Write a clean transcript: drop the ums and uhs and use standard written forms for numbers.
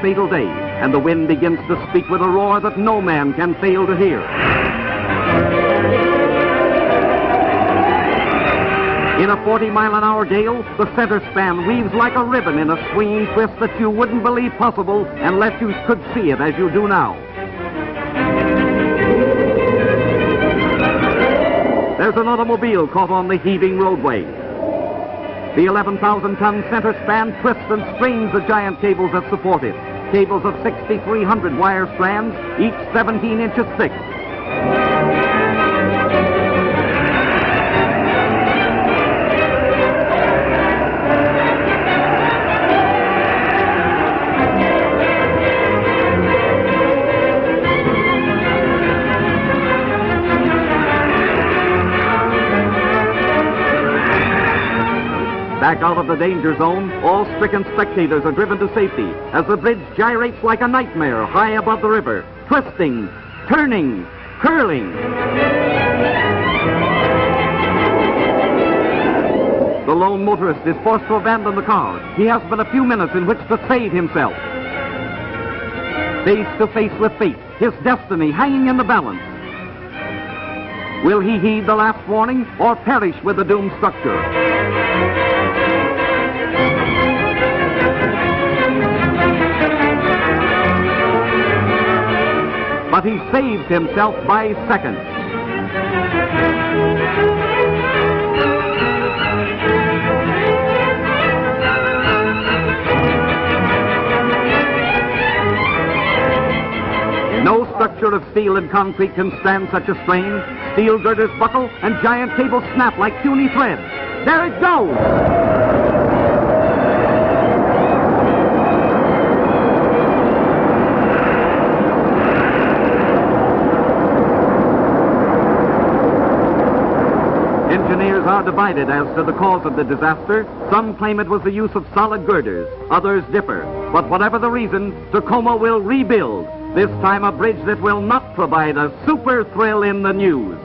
fatal day, and the wind begins to speak with a roar that no man can fail to hear. In a 40-mile-an-hour gale, the center span weaves like a ribbon in a swinging twist that you wouldn't believe possible unless you could see it as you do now. There's an automobile caught on the heaving roadway. The 11,000-ton center span twists and strains the giant cables that support it. Cables of 6,300 wire strands, each 17 inches thick. Back out of the danger zone, all stricken spectators are driven to safety as the bridge gyrates like a nightmare high above the river, twisting, turning, curling. The lone motorist is forced to abandon the car. He has but a few minutes in which to save himself. Face to face with fate, his destiny hanging in the balance. Will he heed the last warning or perish with the doomed structure? But he saves himself by seconds. No structure of steel and concrete can stand such a strain. Steel girders buckle and giant cables snap like puny threads. There it goes! Engineers are divided as to the cause of the disaster. Some claim it was the use of solid girders. Others differ. But whatever the reason, Takome will rebuild. This time a bridge that will not provide a super thrill in the news.